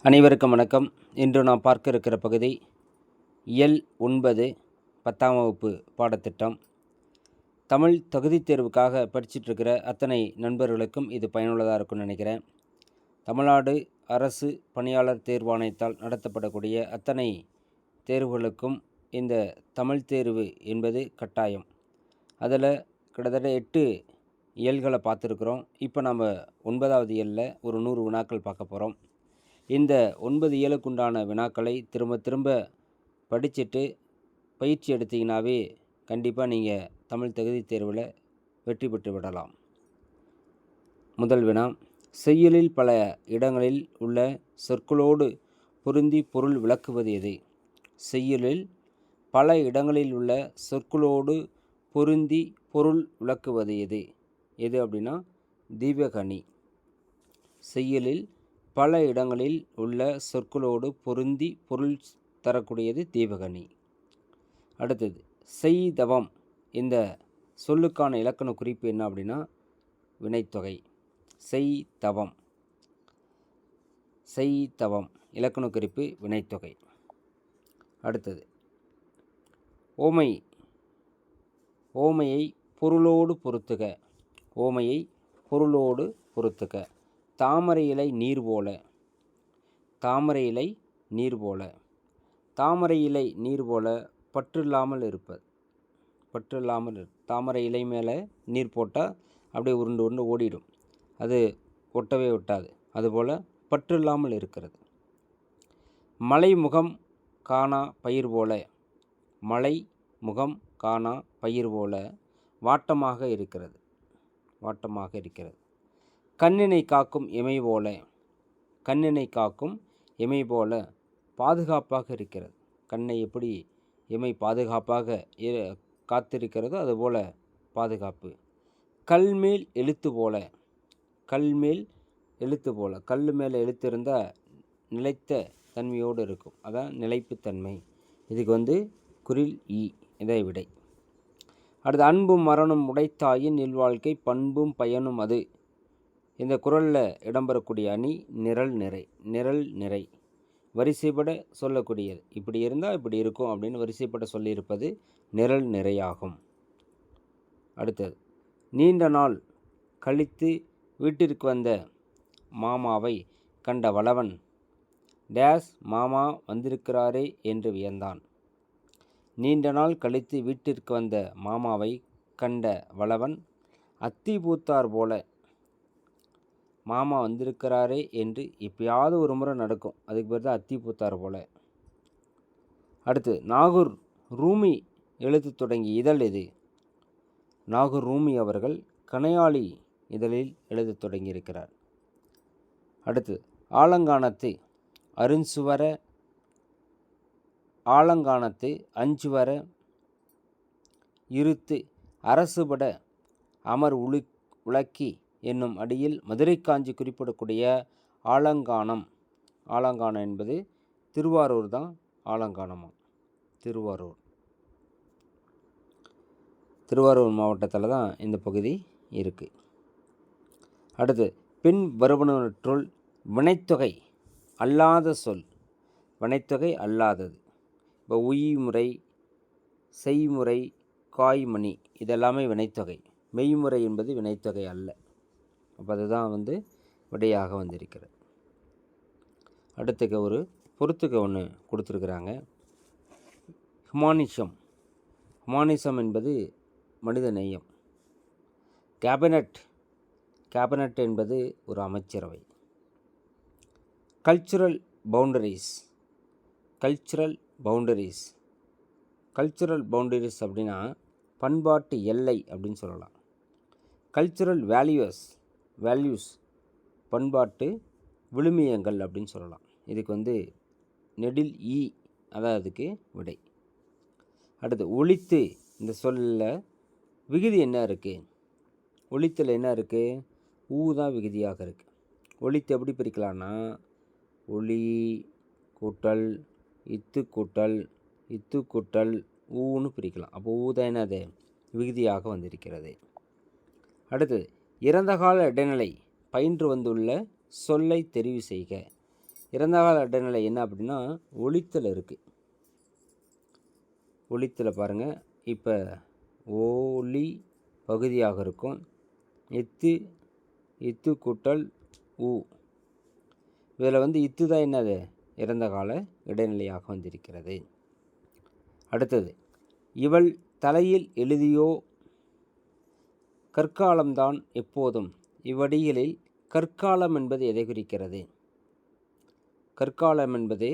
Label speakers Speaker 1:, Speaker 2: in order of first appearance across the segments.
Speaker 1: அனைவருக்கும் வணக்கம். இன்று நாம் பார்க்க இருக்கிற பகுதி இயல் 9 10ஆம் வகுப்பு பாடத்திட்டம். தமிழ் தகுதித் தேர்வுக்காக படிச்சிட்ருக்கிற அத்தனை நண்பர்களுக்கும் இது பயனுள்ளதாக இருக்கும்னு நினைக்கிறேன். தமிழ்நாடு அரசு பணியாளர் தேர்வாணையத்தால் நடத்தப்படக்கூடிய அத்தனை தேர்வுகளுக்கும் இந்த தமிழ் தேர்வு என்பது கட்டாயம். அதில் கிட்டத்தட்ட 8 இயல்களை பார்த்துருக்குறோம். இப்போ நம்ம 9வது இயலில் ஒரு 100 வினாக்கள் பார்க்க போகிறோம். இந்த 9 இயலுக்குண்டான வினாக்களை திரும்ப திரும்ப படிச்சுட்டு பயிற்சி எடுத்தீங்கன்னாவே கண்டிப்பாக நீங்கள் தமிழ் தகுதித் தேர்வில் வெற்றி பெற்று விடலாம். முதல் வினா, செய்யுளில் பல இடங்களில் உள்ள சொற்களோடு பொருந்தி பொருள் விளக்குவது எது? செய்யுளில் பல இடங்களில் உள்ள சொற்களோடு பொருந்தி பொருள் விளக்குவது எது? எது அப்படின்னா தீபகனி. செய்யுளில் பல இடங்களில் உள்ள சொற்களோடு பொருந்தி பொருள் தரக்கூடியது தீபகனி. அடுத்தது, செய்தவம். இந்த சொல்லுக்கான இலக்கண குறிப்பு என்ன அப்படின்னா வினைத்தொகை. செய்தவம், செய்தவம் இலக்கண குறிப்பு வினைத்தொகை. அடுத்தது, ஓமை. ஓமையை பொருளோடு பொருத்துக. ஓமையை பொருளோடு பொருத்துக. தாமரை இலை நீர் போல. தாமரை இலை நீர் போல. தாமரை இலை நீர் போல பற்றில்லாமல் இருப்பது. பற்றில்லாமல் தாமரை இலை மேலே நீர் போட்டால் அப்படியே உருண்டு உருண்டு ஓடிடும், அது ஒட்டவே ஒட்டாது. அதுபோல் பற்றில்லாமல் இருக்கிறது. மலை முகம் காணா பயிர் போல. மலை முகம் காணா பயிர் போல வாட்டமாக இருக்கிறது. வாட்டமாக இருக்கிறது. கண்ணினை காக்கும் இமை போல. கண்ணினை காக்கும் இமை போல பாதுகாப்பாக இருக்கிறது. கண்ணை எப்படி இமை பாதுகாப்பாக காத்திருக்கிறதோ அதுபோல் பாதுகாப்பு. கல்மேல் எழுத்து போல. கல்மேல் எழுத்து போல. கல் மேலே எழுத்து இருந்தால் நிலைத்த தன்மையோடு இருக்கும், அதான் நிலைப்புத்தன்மை. இதுக்கு குறில் ஈ, இதை விடை. அடுத்து, அன்பும் மரணம் உடைத்தாயின் இல்வாழ்க்கை பண்பும் பயனும் அது. இந்த குறளில் இடம்பெறக்கூடிய அணி நிரல் நிறை. நிரல் நிறை வரிசைப்பட சொல்லக்கூடியது. இப்படி இருந்தால் இப்படி இருக்கும் அப்படின்னு வரிசைப்பட சொல்லியிருப்பது நிரல் நிறையாகும். அடுத்தது, நீண்ட நாள் கழித்து வீட்டிற்கு வந்த மாமாவை கண்ட வளவன் டேஸ் மாமா வந்திருக்கிறாரே என்று வியந்தான். நீண்ட நாள் கழித்து வீட்டிற்கு வந்த மாமாவை கண்ட வளவன் அத்தி பூத்தார் போல. மாமா வந்திருக்கிறாரே என்று எப்பயாவது ஒரு முறை நடக்கும், அதுக்கு பேர் தான் அத்தி பூத்தார் போல. அடுத்து, நாகூர் ரூமி எழுத்து தொடங்கிய இதழ் எது? நாகூர் ரூமி அவர்கள் கணையாளி இதழில் எழுத தொடங்கியிருக்கிறார். அடுத்து, ஆலங்கானத்து அருஞ்சுவர. ஆலங்கானத்து அஞ்சுவர இருத்து அரசுபட அமர் உலக்கி என்னும் அடியில் மதுரை காஞ்சி குறிப்பிடக்கூடிய ஆலங்கானம். ஆலங்கானம் என்பது திருவாரூர் தான். ஆலங்கானமாக திருவாரூர். திருவாரூர் மாவட்டத்தில் தான் இந்த பகுதி இருக்குது. அடுத்து, பின் வருவனவற்றுள் வினைத்தொகை அல்லாத சொல். வினைத்தொகை அல்லாதது. இப்போ உய்முறை, செய்முறை, காய்மணி இதெல்லாமே வினைத்தொகை. மெய்முறை என்பது வினைத்தொகை அல்ல. அப்போ அதுதான் விடையாக வந்திருக்கிறது. அடுத்துக்கு ஒரு பொறுத்துக்க ஒன்று கொடுத்துருக்குறாங்க. ஹியூமானிசம். ஹியூமானிசம் என்பது மனித நேயம். கேபினட். கேபினட் என்பது ஒரு அமைச்சரவை. Cultural boundaries. Cultural boundaries. Cultural boundaries அப்படின்னா பண்பாட்டு எல்லை அப்படின்னு சொல்லலாம். கல்ச்சுரல் வேல்யூஸ் பண்பாட்டு விழுமியங்கள் அப்படின்னு சொல்லலாம். இதுக்கு நெடில் ஈ, அதான் அதுக்கு விடை. அடுத்து, ஒழித்து. இந்த சொல்லில் விகுதி என்ன இருக்குது? ஒழித்தில் என்ன இருக்குது? ஊ தான் விகுதியாக இருக்குது. ஒழித்து எப்படி பிரிக்கலான்னா ஒளி கூட்டல் இத்து கூட்டல் இத்து கூட்டல் ஊன்னு பிரிக்கலாம். அப்போ ஊ தான் என்னது விகுதியாக வந்திருக்கிறது. அடுத்தது, இறந்த கால இடைநிலை பயின்று வந்துள்ள சொல்லை தெரிவு செய்க. இறந்த கால இடைநிலை என்ன அப்படின்னா ஒலித்தல் இருக்குது. ஒலித்தலை பாருங்கள். இப்போ ஓலி பகுதியாக இருக்கும். இத்து கூட்டல் ஊ, இதில் இத்து தான் என்னது இறந்த கால இடைநிலையாக வந்திருக்கிறது. அடுத்தது, இவள் தலையில் எழுதியோ கற்காலம்தான் எப்போதும். இவ்வடிகளில் கற்காலம் என்பது எதை குறிக்கிறது? கற்காலம் என்பது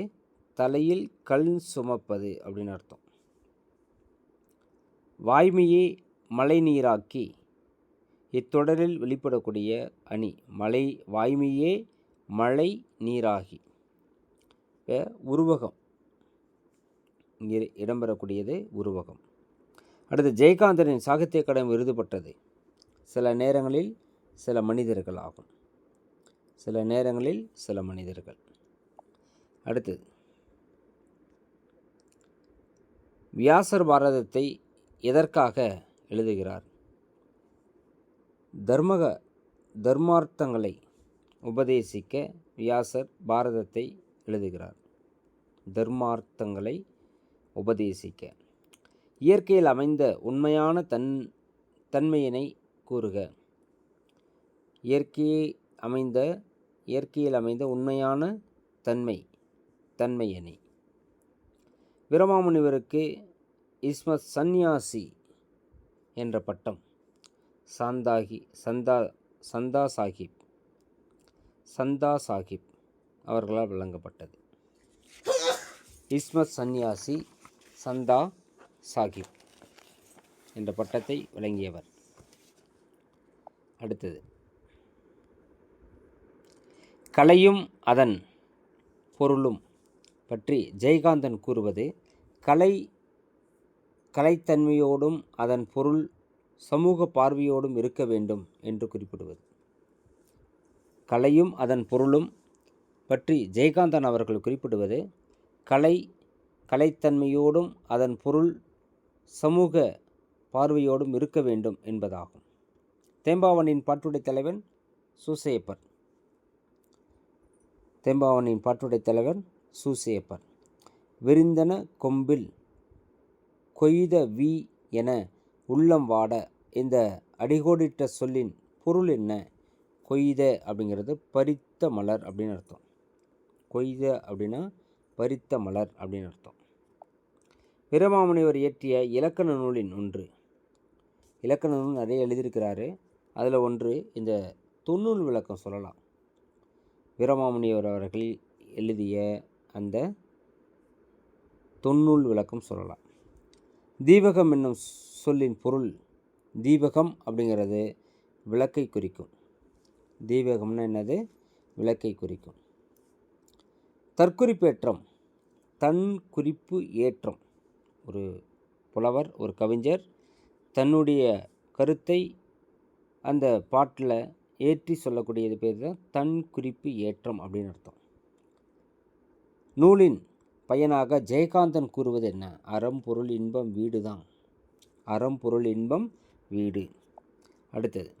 Speaker 1: தலையில் கல் சுமப்பது அப்படின்னு அர்த்தம். வாய்மையே மழை நீராக்கி, இத்தொடரில் வெளிப்படக்கூடிய அணி வாய்மையே மழை நீராகி. உருவகம் இங்கே இடம்பெறக்கூடியது உருவகம். அடுத்து, ஜெயகாந்தனின் சாகித்ய அகாடமி விருது பெற்றது சில நேரங்களில் சில மனிதர்கள் ஆகும். சில நேரங்களில் சில மனிதர்கள். அடுத்தது, வியாசர் பாரதத்தை எதற்காக எழுதுகிறார்? தர்மார்த்தங்களை உபதேசிக்க வியாசர் பாரதத்தை எழுதுகிறார். தர்மார்த்தங்களை உபதேசிக்க. இயற்கையில் அமைந்த உண்மையான தன்மையினை கூறுக. இயற்கையில் அமைந்த உண்மையான தன்மையினை. வீரமாமுனிவருக்கு இஸ்மத் சந்நியாசி என்ற பட்டம் சந்தா சாஹிப் அவர்களால் வழங்கப்பட்டது. இஸ்மத் சந்நியாசி சந்தா சாஹிப் என்ற பட்டத்தை வழங்கியவர். அடுத்தது, கலையும் அதன் பொருளும் பற்றி ஜெயகாந்தன் கூறுவது கலைத்தன்மையோடும் அதன் பொருள் சமூக பார்வையோடும் இருக்க வேண்டும் என்று குறிப்பிடுவது. கலையும் அதன் பொருளும் பற்றி ஜெயகாந்தன் அவர்கள் குறிப்பிடுவது கலைத்தன்மையோடும் அதன் பொருள் சமூக பார்வையோடும் இருக்க வேண்டும் என்பதாகும். தேம்பாவணியின் பாட்டுடை தலைவன் சூசையப்பர். விரிந்தன கொம்பில் கொய்த வி என உள்ளம் வாட. இந்த அடிகோடிட்ட சொல்லின் பொருள் என்ன? கொய்த அப்படிங்கிறது பறித்த மலர் அப்படின்னு அர்த்தம். கொய்த அப்படின்னா பறித்த மலர் அப்படின்னு அர்த்தம். வீரமாமுனிவர் இயற்றிய இலக்கண நூலின் ஒன்று. இலக்கண நூல் நிறைய எழுதியிருக்கிறாரு. அதில் ஒன்று இந்த தொன்னூல் விளக்கம் சொல்லலாம். வீரமாமுனிவர் அவர்கள் எழுதிய அந்த தொன்னூல் விளக்கம் சொல்லலாம். தீபகம் என்னும் சொல்லின் பொருள். தீபகம் அப்படிங்கிறது விளக்கை குறிக்கும். தீபகம்னா என்னது? விளக்கை குறிக்கும். தற்குறிப்பேற்றம், தன் குறிப்பு ஏற்றம். ஒரு புலவர், ஒரு கவிஞர் தன்னுடைய கருத்தை அந்த பாட்டில் ஏற்றி சொல்லக்கூடியது பேர் தான் தன் குறிப்பு ஏற்றம் அப்படின்னு அர்த்தம். நூலின் பயனாக ஜெயகாந்தன் கூறுவது என்ன? அறம் பொருள் இன்பம் வீடு தான். அறம் பொருள் இன்பம் வீடு. அடுத்தது,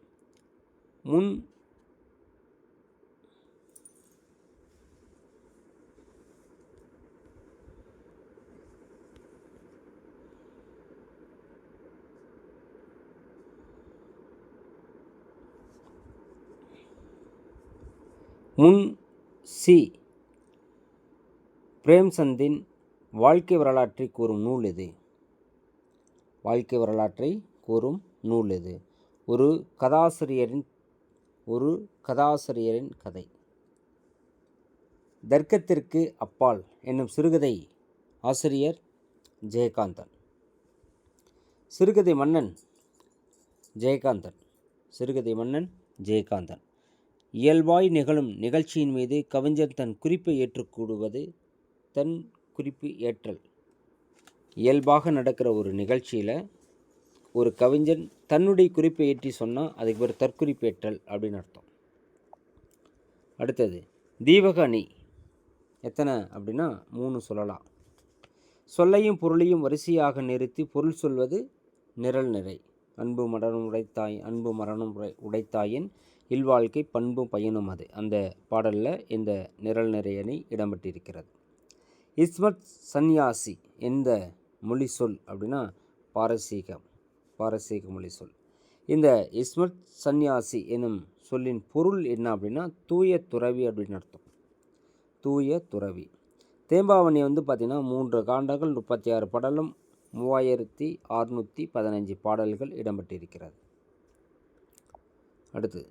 Speaker 1: சி பிரேம்சந்தின் வாழ்க்கை வரலாற்றை கூறும் நூல் எது? வாழ்க்கை வரலாற்றை கூறும் நூல் எது? ஒரு கதாசிரியரின் கதை. தர்க்கத்திற்கு அப்பால் என்னும் சிறுகதை ஆசிரியர் ஜெயகாந்தன். சிறுகதை மன்னன் ஜெயகாந்தன். இயல்பாய் நிகழும் நிகழ்ச்சியின் மீது கவிஞர் தன் குறிப்பை ஏற்றுக்கூடுவது தன் குறிப்பு ஏற்றல். இயல்பாக நடக்கிற ஒரு நிகழ்ச்சியில் ஒரு கவிஞன் தன்னுடைய குறிப்பை ஏற்றி சொன்னால் அதுக்கு பேர் தற்குறிப்பேற்றல் அப்படின்னு அர்த்தம். அடுத்தது, தீபக அணி எத்தனை அப்படின்னா 3 சொல்லலாம். சொல்லையும் பொருளையும் வரிசையாக நிறுத்தி பொருள் சொல்வது நிரல் நிறை. அன்பு மரணம் உடைத்தாயின் இல்வாழ்க்கை பண்பும் பயனும் அது. அந்த பாடலில் இந்த நிரல் நிறையணி இடம்பெற்றிருக்கிறது. இஸ்மத் சந்நியாசி எந்த மொழி சொல் அப்படின்னா பாரசீக மொழி சொல். இந்த இஸ்மத் சந்நியாசி எனும் சொல்லின் பொருள் என்ன அப்படின்னா தூய துறவி அப்படின்னு அர்த்தம். தூய துறவி. தேம்பாவணி பார்த்திங்கன்னா 3 காண்டங்கள் 36 பாடலும் 3615 பாடல்கள் இடம்பெற்றிருக்கிறது. அடுத்து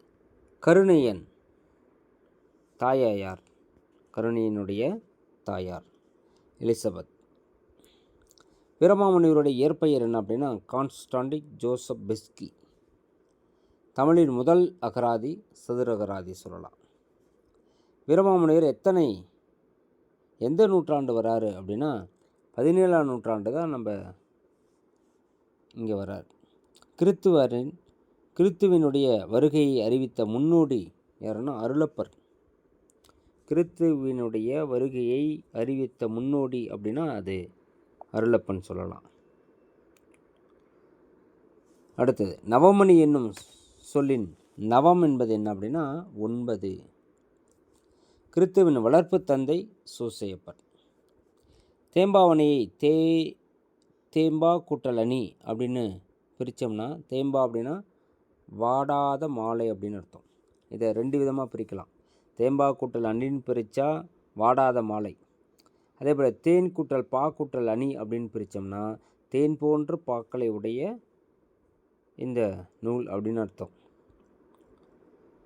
Speaker 1: கருணையன் தாயார். கருணையனுடைய தாயார் எலிசபெத். வீரமாமுனிவருடைய இயற்பெயர் என்ன அப்படின்னா கான்ஸ்டாண்டிக் ஜோசப் பெஸ்கி. தமிழின் முதல் அகராதி சதுரகராதி சொல்லலாம். வீரமாமுனிவர் எந்த நூற்றாண்டு வராரு அப்படின்னா 17ஆம் நூற்றாண்டு தான் நம்ம இங்கே வரார். கிறித்துவினுடைய வருகையை அறிவித்த முன்னோடி யாருன்னா அருளப்பர். கிறித்துவினுடைய வருகையை அறிவித்த முன்னோடி அப்படின்னா அது அருளப்பன் சொல்லலாம். அடுத்தது நவமணி என்னும் சொல்லின் நவம் என்பது என்ன அப்படின்னா 9. கிறித்துவின் வளர்ப்பு தந்தை சூசையப்பர். தேம்பாவணியை தேம்பா கூட்டல் அணி அப்படின்னு பிரித்தோம்னா தேம்பா அப்படின்னா வாடாத மாலை அப்படின்னு அர்த்தம். இதை 2 விதமாக பிரிக்கலாம். தேம்பா கூட்டல் அணின்னு பிரித்தா வாடாத மாலை. அதே போல் தேன் கூட்டல் பா கூட்டல் அணி அப்படின்னு பிரித்தோம்னா தேன் போன்ற பாக்களை உடைய இந்த நூல் அப்படின்னு அர்த்தம்.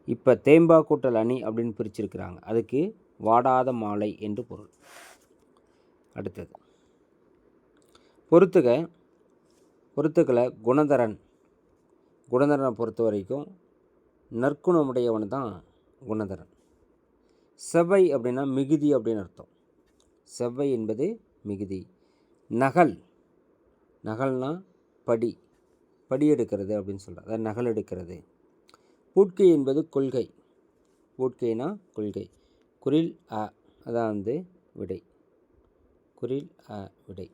Speaker 1: இப்போ தேம்பா கூட்டல் அணி அப்படின்னு பிரிச்சிருக்கிறாங்க. அதுக்கு வாடாத மாலை என்று பொருள். அடுத்தது பொறுத்துக்களை குணதரனை பொறுத்த வரைக்கும் நற்குணமுடையவன் தான் குணதரன். செவ்வை அப்படின்னா மிகுதி அப்படின்னு அர்த்தம். செவ்வை என்பது மிகுதி. நகல்னா படி எடுக்கிறது அப்படின்னு சொல்கிறார். அதாவது நகல் எடுக்கிறது. பூட்கை என்பது கொள்கை. பூட்கைனா கொள்கை. குரில் அ அதான் விடை. குரில் அ விடை.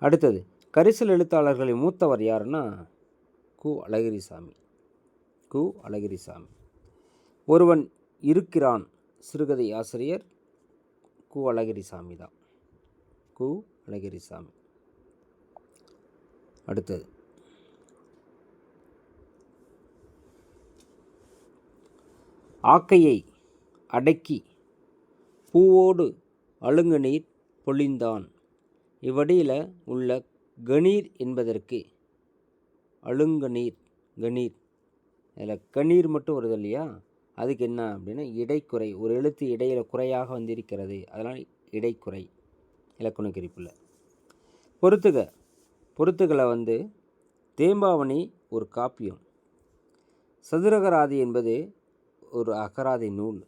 Speaker 1: அடுத்தது கரிசல் எழுத்தாளர்களின் மூத்தவர் யாருன்னா கு. அழகிரிசாமி. ஒருவன் இருக்கிறான் சிறுகதை ஆசிரியர் கு. அழகிரிசாமி தான். கு. அழகிரிசாமி. அடுத்தது ஆக்கையை அடக்கி பூவோடு அழுங்க நீர் பொழிந்தான். இவ்வடியில் உள்ள கணீர் என்பதற்கு அழுங்கநீர் கணீர் அதில் கணீர் மட்டும் வருது இல்லையா, அதுக்கு என்ன அப்படின்னா இடைக்குறை. ஒரு எழுத்து இடையில் குறையாக வந்திருக்கிறது, அதனால் இடைக்குறை இலக்கண குறிப்பில். பொறுத்துக்களை தேம்பாவணி ஒரு காப்பியம். சதுரகராதி என்பது ஒரு அகராதி நூல்.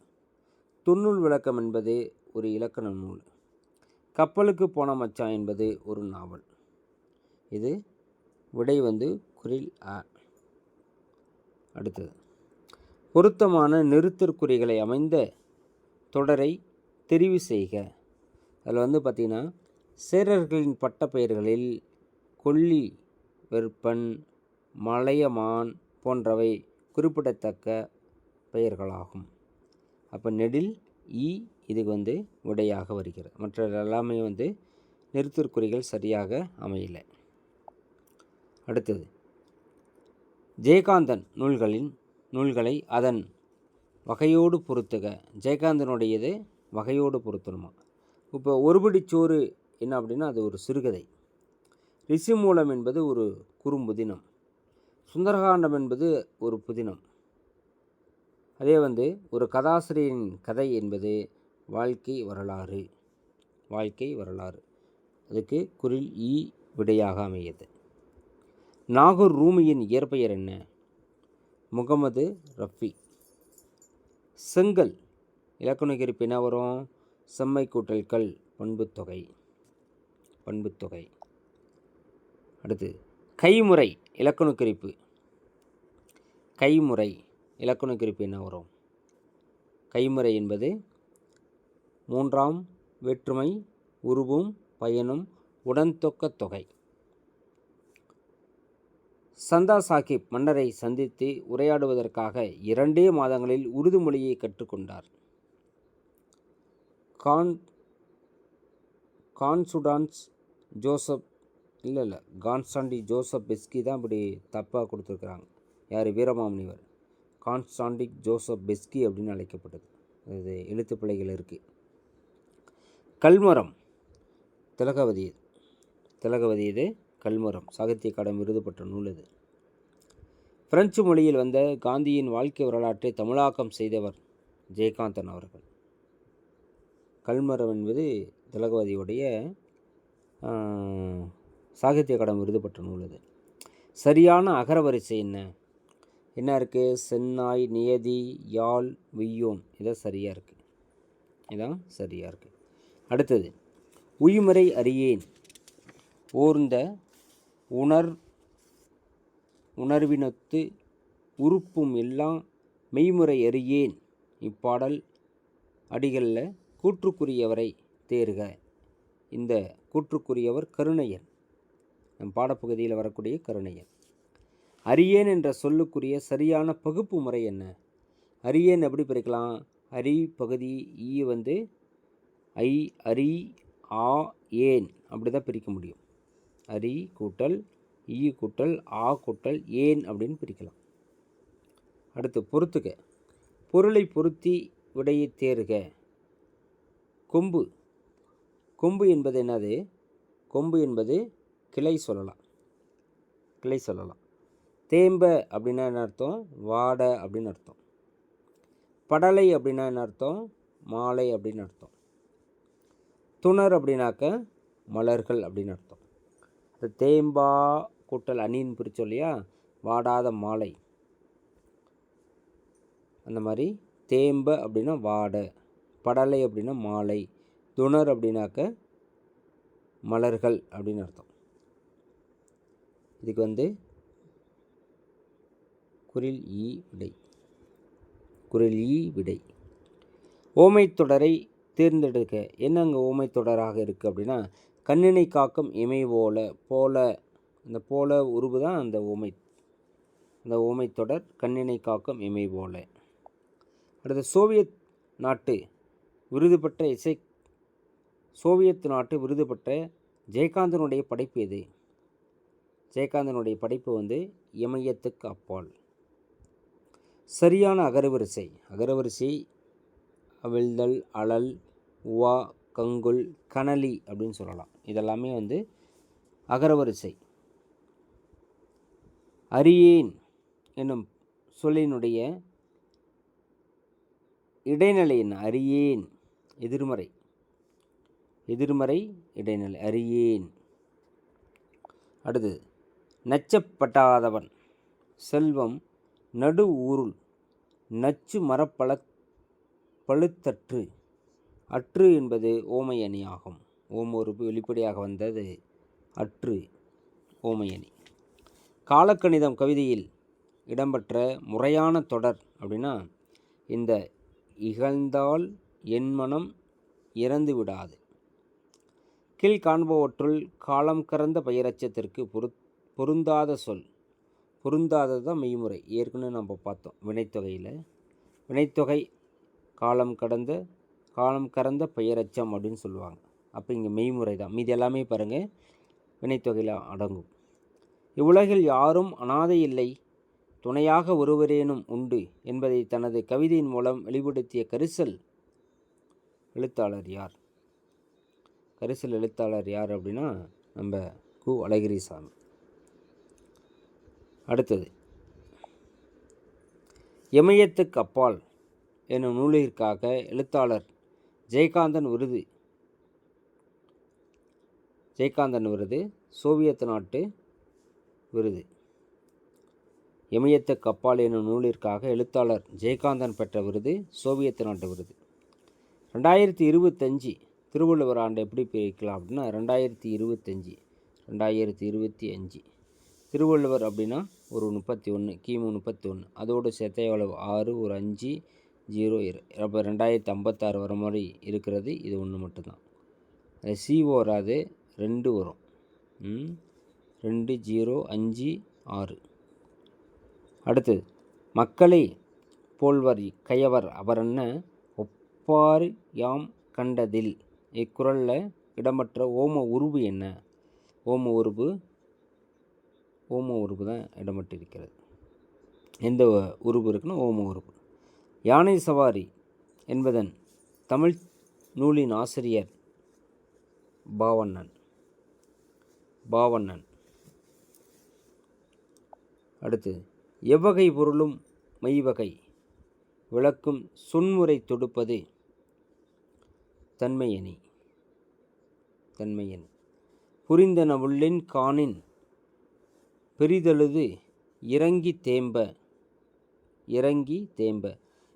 Speaker 1: தொன்னூல் விளக்கம் என்பது ஒரு இலக்கண நூல். கப்பலுக்கு போன மச்சான் என்பது ஒரு நாவல். இது விடை குரில் அ. அடுத்தது பொருத்தமான நிறுத்தற்குறிகளை அமைந்த தொடரை தெரிவு செய்க. அதில் பார்த்திங்கன்னா சேரர்களின் பட்ட பெயர்களில் கொல்லி, வெற்பன், மலையமான் போன்றவை குறிப்பிடத்தக்க பெயர்களாகும். அப்போ நெடில் ஈ இதுக்கு விடையாக வருகிறது. மற்ற எல்லாமே நிறுத்தற்குறிகள் சரியாக அமையலை. அடுத்தது ஜெயகாந்தன் நூல்களை அதன் வகையோடு பொருத்துக. ஜெயகாந்தனுடையது வகையோடு பொருத்தணுமா. இப்போ ஒருபடிச்சோறு என்ன அப்படின்னா அது ஒரு சிறுகதை. ரிஷிமூலம் என்பது ஒரு குறும்புதினம். சுந்தரகாண்டம் என்பது ஒரு புதினம். அதே ஒரு கதாசிரியரின் கதை என்பது வாழ்க்கை வரலாறு. அதுக்கு குரில் ஈ விடையாக அமையது. நாகூர் ரூமியின் இயற்பெயர் என்ன? முகமது ரஃபி. செங்கல் இலக்கண குறிப்பு என்ன வரும்? செம்மை கூட்டல் கல் பண்புத்தொகை. அடுத்து கைமுறை இலக்கண குறிப்பு. கைமுறை இலக்கண குறிப்பு என்ன வரும்? கைமுறை என்பது 3ஆம் வேற்றுமை உருவும் பயனும் உடன்தொக்க தொகை. சந்தா சாஹிப் மன்னரை சந்தித்து உரையாடுவதற்காக 2 மாதங்களில் உருது மொழியை கற்றுக்கொண்டார். கான்சுடான்ஸ் ஜோசப் இல்லை கான்ஸ்டாண்டி ஜோசப் பெஸ்கி தான் இப்படி தப்பாக கொடுத்துருக்குறாங்க. யார்? வீரமாமுனிவர். கான்ஸ்டாண்டிக் ஜோசப் பெஸ்கி அப்படின்னு அழைக்கப்பட்டது. அது எழுத்து பிழைகள் இருக்குது. கல்மரம் திலகவதி இது கல்மரம் சாகித்ய அகாடமி விருது பெற்ற நூல் இது. பிரெஞ்சு மொழியில் வந்த காந்தியின் வாழ்க்கை வரலாற்றை தமிழாக்கம் செய்தவர் ஜெயகாந்தன் அவர்கள். கல்மரம் என்பது திலகவதியுடைய சாகித்ய அகாடமி விருது பெற்ற நூல் இது. சரியான அகரவரிசை என்ன இருக்குது? சென்னாய், நியதி, யாழ், விய்யோன். இதான் சரியாக இருக்குது. அடுத்தது உய்மறை அறியேன் ஓர்ந்த உணர்வினத்து உறுப்பும் எல்லாம் மெய்முறை அறியேன். இப்பாடல் அடிகளில் கூற்றுக்குரியவரை தேர்க. இந்த கூற்றுக்குரியவர் கருணையன். நம் பாடப்பகுதியில் வரக்கூடிய கருணையன். அறியேன் என்ற சொல்லுக்குரிய சரியான பகுப்பு முறை என்ன? அறியேன் எப்படி பிரிக்கலாம்? அரி பகுதி ஈ ஐ, அரி, ஆ, ஏன் அப்படி தான் பிரிக்க முடியும். அரி கூட்டல் ஈ கூட்டல் ஆ கூட்டல் ஏன் அப்படின்னு பிரிக்கலாம். அடுத்து பொறுத்துக்க. பொருளை பொருத்தி விடையை தேர்க. கொம்பு என்பது என்னது? கொம்பு என்பது கிளை சொல்லலாம். தேம்ப அப்படின்னா என்ன அர்த்தம்? வாடை அப்படின்னு அர்த்தம். படலை அப்படின்னா என்ன அர்த்தம்? மாலை அப்படின்னு அர்த்தம். துணர் அப்படின்னாக்க மலர்கள் அப்படின்னு அர்த்தம். இந்த தேம்பா கூட்டல் அணின்னு பிரிச்சோம் இல்லையா? வாடாத மாலை. அந்த மாதிரி தேம்ப அப்படின்னா வாடை, படலை அப்படின்னா மாலை, துணர் அப்படின்னாக்க மலர்கள் அப்படின்னு அர்த்தம். இதுக்கு குரில் ஈ விடை. ஓமைத்தொடரை தேர்ந்தெடுக்க. என்ன அங்கே ஓமைத்தொடராக இருக்குது அப்படின்னா, கண்ணினை காக்கும் இமை போல இந்த போல உருவு தான் அந்த ஓமைத்தொடர். கண்ணினை காக்கும் இமை போல. அடுத்து சோவியத் நாட்டு விருது பெற்ற ஜெயகாந்தனுடைய படைப்பு எது? ஜெயகாந்தனுடைய படைப்பு இமயத்துக்கு அப்பால். சரியான அகரவரிசை அவிழ்தல், அழல், உவா, கங்குல், கனலி அப்படின்னு சொல்லலாம். இதெல்லாமே அகரவரிசை. அறியேன் என்னும் சொல்லினுடைய இடைநிலை என்ன? அறியேன் எதிர்மறை இடைநிலை அறியேன். அடுத்து நச்சப்பட்டாதவன் செல்வம் நடு ஊருள் நச்சு பழுத்தற்று. அற்று என்பது ஓமை அணி ஆகும். ஓமொருப்பு வெளிப்படையாக வந்தது அற்று ஓமை அணி. காலக்கணிதம் கவிதையில் இடம்பெற்ற முறையான தொடர் அப்படின்னா, இந்த இகழ்ந்தால் என் மனம் இறந்து விடாது. கீழ்காண்பவற்றுள் காலம் கறந்த பெயரச்சத்திற்கு பொருந்தாத சொல். பொருந்தாதது தான் மெய்முறை. ஏற்கனவே நம்ம பார்த்தோம் வினைத்தொகை காலம் கறந்த பெயரச்சம் அப்படின்னு சொல்லுவாங்க. அப்போ இங்கே மெய்முறை தான். மீது எல்லாமே பாருங்கள் வினைத்தொகையில் அடங்கும். இவ்வுலகில் யாரும் அனாதை இல்லை, துணையாக ஒருவரேனும் உண்டு என்பதை தனது கவிதையின் மூலம் வெளிப்படுத்திய கரிசல் எழுத்தாளர் யார் அப்படின்னா நம்ம கு. அழகிரிசாமி. அடுத்தது இமயத்துக்கு அப்பால் என்னும் நூலிற்காக எழுத்தாளர் ஜெயகாந்தன் விருது சோவியத் நாட்டு விருது. இமயத்துக்கு அப்பால் என்னும் நூலிற்காக எழுத்தாளர் ஜெயகாந்தன் பெற்ற விருது சோவியத் நாட்டு விருது. 2025 திருவள்ளுவர் ஆண்டு எப்படி பிரிக்கலாம் அப்படின்னா, 2025 திருவள்ளுவர் அப்படின்னா ஒரு 31 கிமு 31, அதோடு சேர்த்த எவ்வளவு 6 ஒரு 5 0 அப்போ 2056 வர மாதிரி இருக்கிறது. இது ஒன்று மட்டும்தான். அது CO வராது, 2 வரும். 2 0 5 6 அடுத்து மக்களே போல்வர் கயவர் அவரன்ன ஒப்பார் யாம் கண்டதில். இக்குறளில் இடமற்ற ஓம உருவு என்ன? ஓம உருவு தான் இடமற்றிருக்கிறது. எந்த உருவு இருக்குன்னா ஓம உருவு. யானை சவாரி என்பதன் தமிழ் நூலின் ஆசிரியர் பாவண்ணன். அடுத்து எவ்வகை பொருளும் மெய்வகை விளக்கும் சொன்முறை தொடுப்பது தன்மையணி. புரிந்தன உள்ளின் காணின் பெரிதெழுது இறங்கி தேம்ப.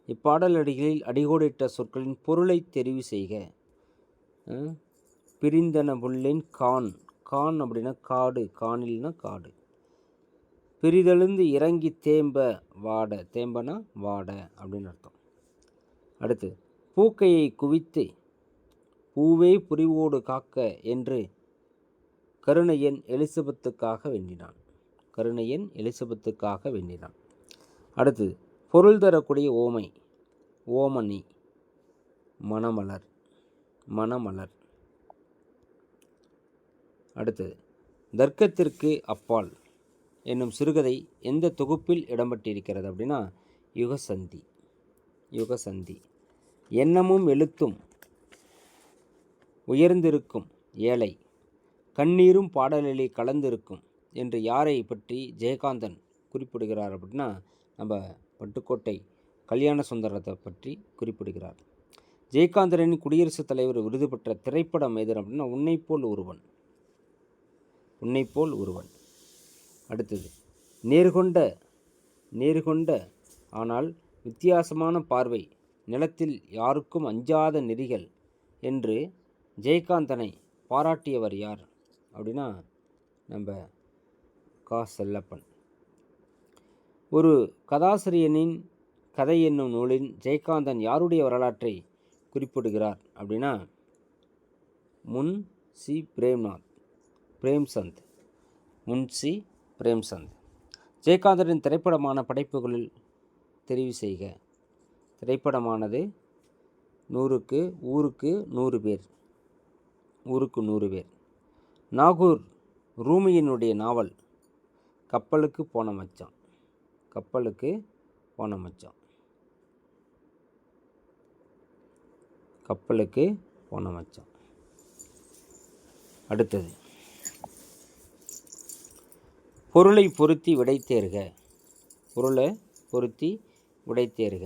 Speaker 1: இப்பாடலடிகளில் அடிகோடிட்ட சொற்களின் பொருளை தெரிவு செய்க. பிரிந்தன புல்லின் கான் அப்படின்னா காடு, காணில்னா காடு. பிரிதெழுந்து இறங்கி தேம்ப வாட, தேம்பனா வாட அப்படின்னு அர்த்தம். அடுத்து பூக்கையை குவித்து பூவே புரிவோடு காக்க என்று கருணையன் எலிசபெத்துக்காக வேண்டினான். அடுத்து பொருள் தரக்கூடிய ஓமை ஓமனி மணமலர். அடுத்தது தர்க்கத்திற்கு அப்பால் என்னும் சிறுகதை எந்த தொகுப்பில் இடம்பெற்றிருக்கிறது அப்படின்னா யுகசந்தி. எண்ணமும் எழுத்தும் உயர்ந்திருக்கும் ஏழை, கண்ணீரும் பாடலிலே கலந்திருக்கும் என்று யாரை பற்றி ஜெயகாந்தன் குறிப்பிடுகிறார் அப்படின்னா நம்ம பட்டுக்கோட்டை கல்யாண சுந்தரத்தை பற்றி குறிப்பிடுகிறார். ஜெயகாந்தனின் குடியரசுத் தலைவர் விருது பெற்ற திரைப்படம் எது அப்படின்னா உன்னைப்போல் ஒருவன். அடுத்தது நேர்கொண்ட ஆனால் வித்தியாசமான பார்வை, நிலத்தில் யாருக்கும் அஞ்சாத நெறிகள் என்று ஜெயகாந்தனை பாராட்டியவர் யார் அப்படின்னா நம்ம கா. செல்லப்பன். ஒரு கதாசிரியனின் கதை என்னும் நூலின் ஜெயகாந்தன் யாருடைய வரலாற்றை குறிப்பிடுகிறார் அப்படின்னா முன்சி பிரேம்சந்த். ஜெயகாந்தனின் திரைப்படமான படைப்புகளில் தெரிவு செய்க. திரைப்படமானது ஊருக்கு 100 பேர். நாகூர் ரூமியினுடைய நாவல் கப்பலுக்கு போன மச்சான். அடுத்தது பொருளை பொருத்தி விடை தேர்க.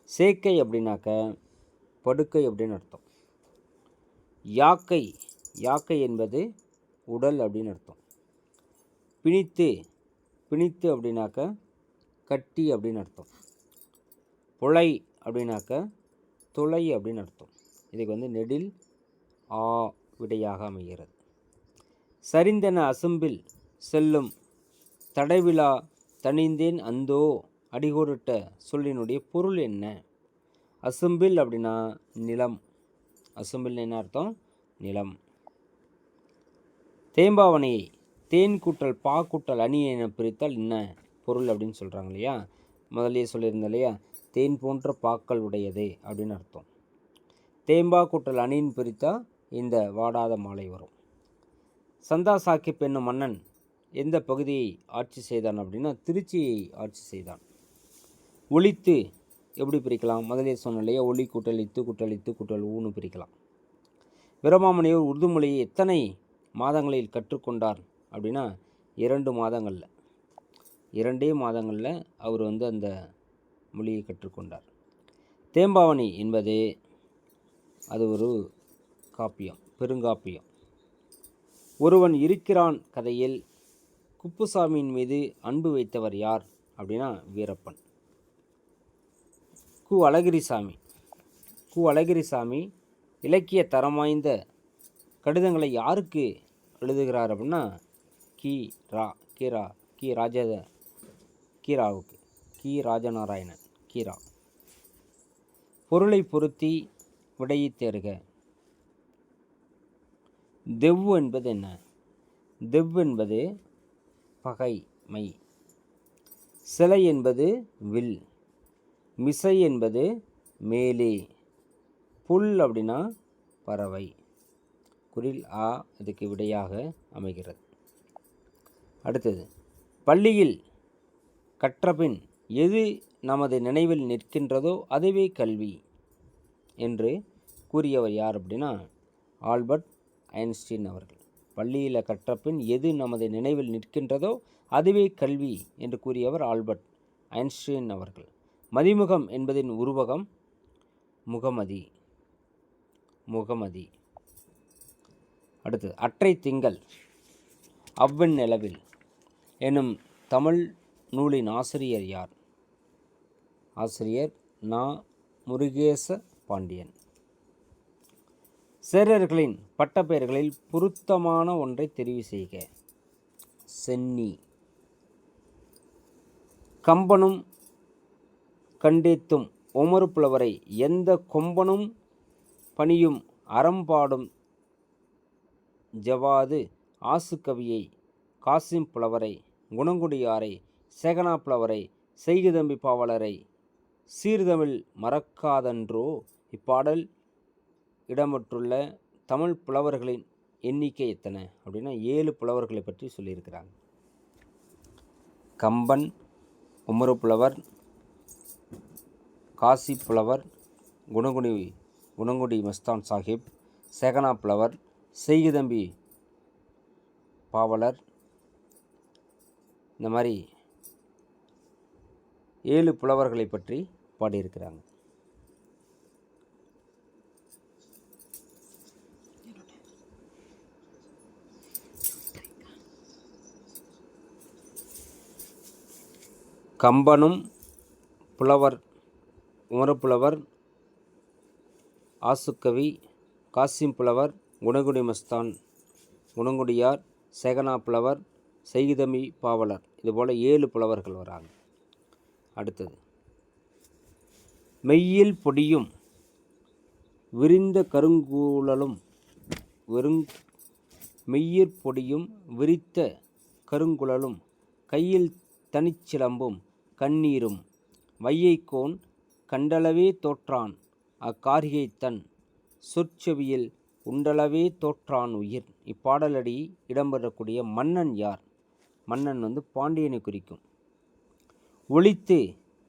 Speaker 1: சேக்கை அப்படின்னாக்க படுக்கை அப்படின்னு அர்த்தம். யாக்கை என்பது உடல் அப்படின்னு அர்த்தம். பிணித்து அப்படின்னாக்க கட்டி அப்படின்னு அர்த்தம். புலை அப்படின்னாக்க துளை அப்படின்னு அர்த்தம். இதுக்கு நெடில் ஆ விடையாக அமைகிறது. சரிந்தன அசும்பில் செல்லும் தடைவிழா தனிந்தேன் அந்தோ அடிகோடிட்ட சொல்லினுடைய பொருள் என்ன? அசும்பில் அப்படின்னா நிலம். அசும்பில் என்ன அர்த்தம்? நிலம். தேம்பாவனையை தேன் கூட்டல் பா கூட்டல் அணி என பிரித்தால் என்ன பொருள் அப்படின்னு சொல்கிறாங்க இல்லையா? முதலே சொல்லியிருந்தேன் இல்லையா? தேன் போன்ற பாக்கள் உடையது அப்படின்னு அர்த்தம். தேம்பா கூட்டல் அணின்னு பிரித்தா இந்த வாடாத மாலை வரும். சந்தா சாக்கிப் என்னும் மன்னன் எந்த பகுதியை ஆட்சி செய்தான் அப்படின்னா திருச்சியை ஆட்சி செய்தான். ஒளித்து எப்படி பிரிக்கலாம்? முதலே சொன்ன இல்லையா? ஒளி கூட்டல் இத்து ஊன்னு பிரிக்கலாம். வீரமாமுனிவர் உருது மொழியை எத்தனை மாதங்களில் கற்றுக்கொண்டார் அப்படின்னா 2 மாதங்களில். 2 மாதங்களில் அவர் அந்த மொழியை கற்றுக்கொண்டார். தேம்பாவணி என்பது அது ஒரு காப்பியம், பெருங்காப்பியம். ஒருவன் இருக்கிறான் கதையில் குப்புசாமியின் மீது அன்பு வைத்தவர் யார் அப்படின்னா வீரப்பன். கு. அழகிரிசாமி இலக்கிய தரம் வாய்ந்த கடிதங்களை யாருக்கு எழுதுகிறார் அப்படின்னா கி. ராஜநாராயணன் கீரா. பொருளை பொருத்தி விடையை தேர்க. தெவ் என்பது என்ன? தெவ் என்பது பகைமை. சிலை என்பது வில், மிசை என்பது மேலே, புல் அப்படின்னா பறவை. குரில் ஆ இதுக்கு விடையாக அமைகிறது. அடுத்தது, பள்ளியில் கற்றபின் எது நமது நினைவில் நிற்கின்றதோ அதுவே கல்வி என்று கூறியவர் யார் அப்படின்னா ஆல்பர்ட் ஐன்ஸ்டீன் அவர்கள். பள்ளியில் கற்றபின் எது நமது நினைவில் நிற்கின்றதோ அதுவே கல்வி என்று கூறியவர் ஆல்பர்ட் ஐன்ஸ்டீன் அவர்கள். மதிமுகம் என்பதின் உருவகம் முகமதி. அடுத்தது, அற்றை திங்கள் அவ்வெண் நிலவில் எனும் தமிழ் நூலின் ஆசிரியர் யார்? ஆசிரியர் நா. முருகேச பாண்டியன். சேரர்களின் பட்டப்பெயர்களில் பொருத்தமான ஒன்றை தெரிவு செய்க. சென்னி. கம்பனும் கண்டேத்தும் உமறு புலவரை எந்த கொம்பனும் பணியும் அறம்பாடும் ஜவாது ஆசுகவியை காசிம் புலவரை குணங்குடியாரை சேகனா புலவரை செய்குதம்பி பாவலரை சீர்தமிழ் மறக்காதன்றோ. இப்பாடல் இடம்பெற்றுள்ள தமிழ் புலவர்களின் எண்ணிக்கை எத்தனை அப்படின்னா 7 புலவர்களை பற்றி சொல்லியிருக்கிறாங்க. கம்பன், உமறு புலவர், காசி புலவர், குணங்குடி மஸ்தான் சாஹிப், சேகனா புலவர், செய்குதம்பி பாவலர், இந்த மாதிரி 7 புலவர்களை பற்றி பாடியிருக்கிறாங்க. கம்பனும் புலவர், உமரப்புலவர், ஆசுக்கவி, காசிம் புலவர், குணங்குடி மஸ்தான், குணங்குடியார், சேகனா புலவர், செய்குதம்பி பாவலர், இதுபோல் 7 புலவர்கள் வராங்க. அடுத்தது, மெய்யில் பொடியும் விரிந்த கருங்குழலும் மெய்யிற் பொடியும் விரித்த கருங்குழலும் கையில் தனிச்சிலம்பும் கண்ணீரும் வையைக்கோன் கண்டளவே தோற்றான் அக்காரிகை தன் சொற்செவியில் உண்டளவே தோற்றான் உயிர். இப்பாடலடி இடம்பெறக்கூடிய மன்னன் யார்? மன்னன் பாண்டியனை குறிக்கும். ஒழித்து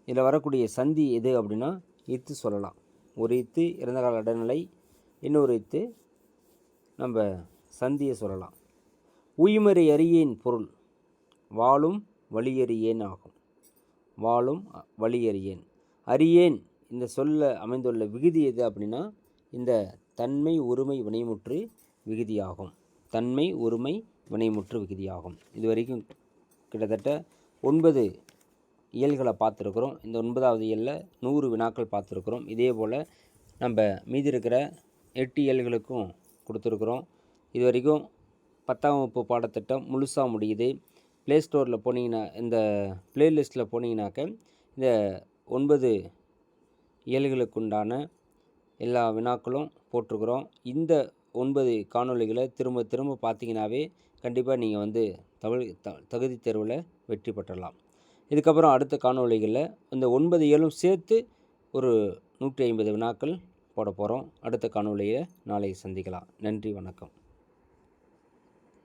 Speaker 1: இதில் வரக்கூடிய சந்தி எது அப்படின்னா இத்து சொல்லலாம். ஒரு இத்து இறந்த கால இடைநிலை, இன்னொரு இத்து நம்ம சந்தியை சொல்லலாம். உய்மறை அறியேன் பொருள் வாழும் வழியறியேன் ஆகும். வாழும் வழியறியேன். அறியேன் இந்த சொல்ல அமைந்துள்ள விகுதி எது அப்படின்னா இந்த தன்மை ஒருமை வினைமுற்று விகுதியாகும். தன்மை ஒருமை வினைமுற்று விகுதியாகும். இது வரைக்கும் கிட்டத்தட்ட 9 இயல்களை பார்த்துருக்குறோம். இந்த 9வது இயலில் 100 வினாக்கள் பார்த்துருக்குறோம். இதே போல் நம்ம மீதி இருக்கிற 8 இயல்களுக்கும் கொடுத்துருக்குறோம். இது வரைக்கும் 10ஆம் வகுப்பு பாடத்திட்டம் முழுசாக முடியுது. ப்ளே ஸ்டோரில் போனீங்கன்னா, இந்த ப்ளேலிஸ்ட்டில் போனீங்கன்னாக்க இந்த 9 இயல்களுக்குண்டான எல்லா வினாக்களும் போட்டிருக்குறோம். இந்த 9 காணொளிகளை திரும்ப திரும்ப பார்த்தீங்கன்னாவே கண்டிப்பாக நீங்கள் தகுதி தேர்வில் வெற்றி பெற்றலாம். இதுக்கப்புறம் அடுத்த காணொளிகளில் இந்த 9 இயலும் சேர்த்து ஒரு 150 வினாக்கள் போட போகிறோம். அடுத்த காணொளியை நாளை சந்திக்கலாம். நன்றி, வணக்கம்.